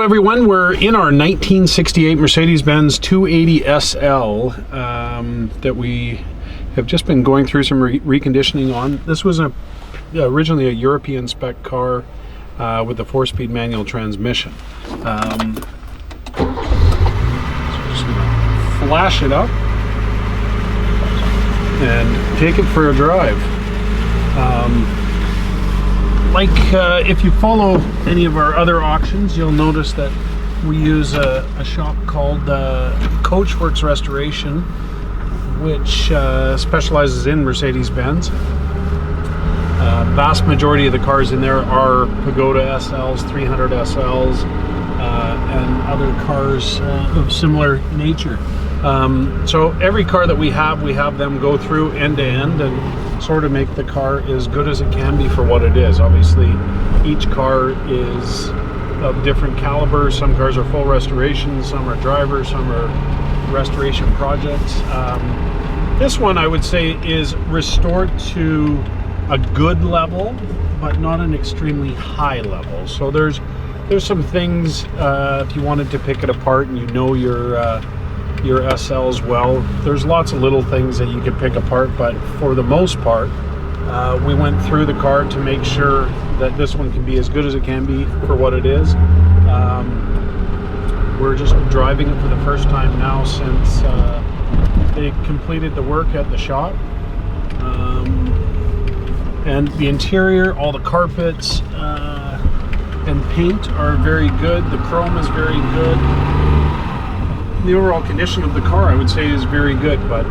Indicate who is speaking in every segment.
Speaker 1: everyone, we're in our 1968 Mercedes-Benz 280SL that we have just been going through some reconditioning on. This was originally a European spec car with a 4-speed manual transmission. So I'm just gonna flash it up and take it for a drive. If you follow any of our other auctions, you'll notice that we use a shop called Coachworks Restoration, which specializes in Mercedes-Benz. Vast majority of the cars in there are Pagoda SLs, 300 SLs, and other cars of similar nature. So every car that we have them go through end to end and sort of make the car as good as it can be for what it is. Obviously, each car is of different caliber. Some cars are full restoration, some are drivers, some are restoration projects. This one, I would say, is restored to a good level, but not an extremely high level. So there's some things, if you wanted to pick it apart and you know your SLs well, there's lots of little things that you could pick apart, but for the most part, we went through the car to make sure that this one can be as good as it can be for what it is. We're just driving it for the first time now since they completed the work at the shop. And the interior, all the carpets and paint are very good. The chrome is very good. The overall condition of the car, I would say, is very good, but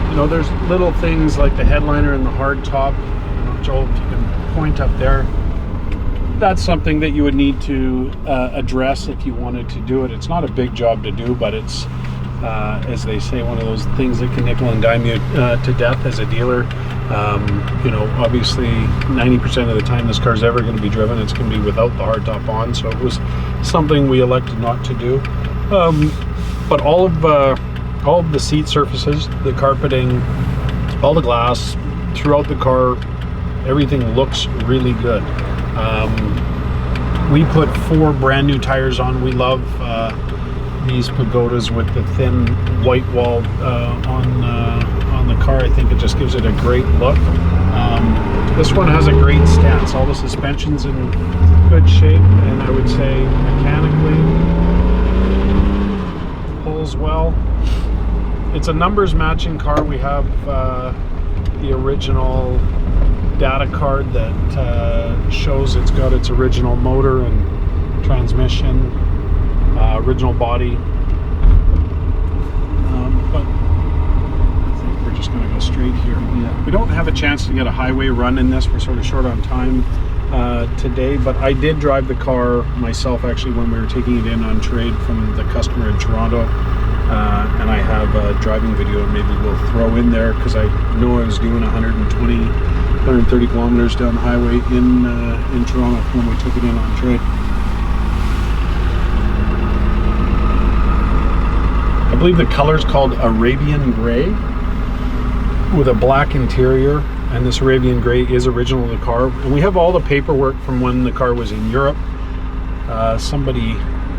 Speaker 1: you know, there's little things like the headliner and the hard top. Joel, if you can point up there, that's something that you would need to address if you wanted to do it. It's not a big job to do, but it's as they say, one of those things that can nickel and dime you to death as a dealer. You know, obviously 90% of the time this car's ever going to be driven, it's going to be without the hardtop on, so it was something we elected not to do. But all of the seat surfaces, the carpeting, all the glass throughout the car, everything looks really good. We put 4 brand new tires on. We love these Pagodas with the thin white wall on the car. I think it just gives it a great look. This one has a great stance. All the suspension's in good shape, and I would say mechanically pulls well. It's a numbers matching car. We have the original data card that shows it's got its original motor and transmission, original body, but I think we're just going to go straight here. Yeah. We don't have a chance to get a highway run in this. We're sort of short on time today, but I did drive the car myself actually when we were taking it in on trade from the customer in Toronto, and I have a driving video maybe we'll throw in there because I know I was doing 130 kilometers down the highway in Toronto when we took it in on trade. I believe the color is called Arabian Gray with a black interior, and this Arabian Gray is original to the car. And we have all the paperwork from when the car was in Europe. Somebody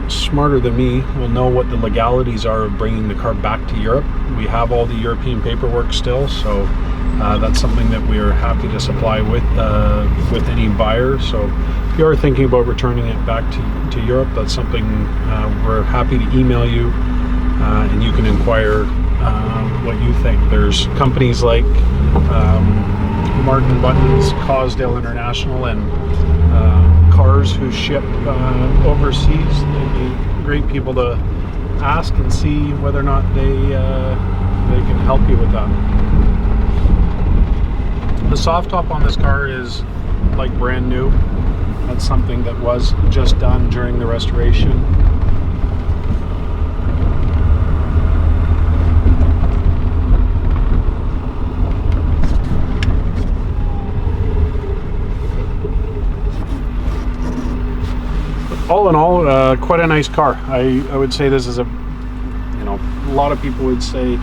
Speaker 1: smarter than me will know what the legalities are of bringing the car back to Europe. We have all the European paperwork still, so that's something that we are happy to supply with any buyer. So if you are thinking about returning it back to Europe, that's something we're happy to email you, and you can inquire what you think. There's companies like Martin Buttons, Causdale International, and Cars who ship overseas. They'd be great people to ask and see whether or not they can help you with that. The soft top on this car is like brand new. That's something that was just done during the restoration. All in all, quite a nice car. I would say this is a, you know, a lot of people would say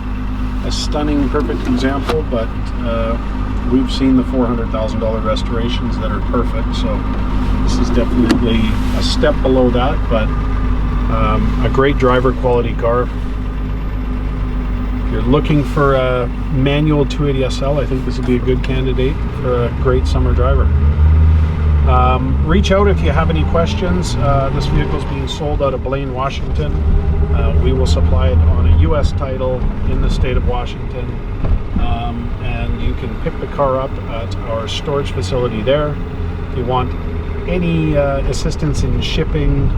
Speaker 1: a stunning, perfect example, but we've seen the $400,000 restorations that are perfect, so This is definitely a step below that, but a great driver quality car. If you're looking for a manual 280SL, I think this would be a good candidate for a great summer driver. Reach out if you have any questions. This vehicle is being sold out of Blaine, Washington. We will supply it on a U.S. title in the state of Washington, and you can pick the car up at our storage facility there. If you want any assistance in shipping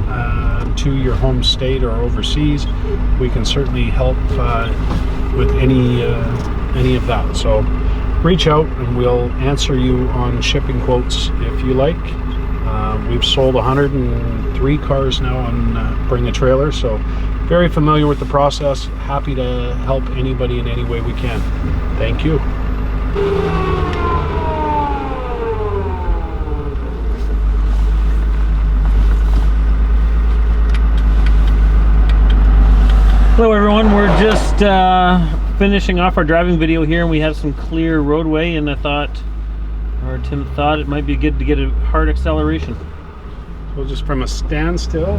Speaker 1: to your home state or overseas, we can certainly help with any of that. So reach out and we'll answer you on shipping quotes if you like. We've sold 103 cars now on Bring a Trailer, so very familiar with the process. Happy to help anybody in any way we can. Thank you.
Speaker 2: Hello everyone, we're just finishing off our driving video here, and we have some clear roadway, and I thought, or Tim thought, it might be good to get a hard acceleration.
Speaker 1: So just from a standstill,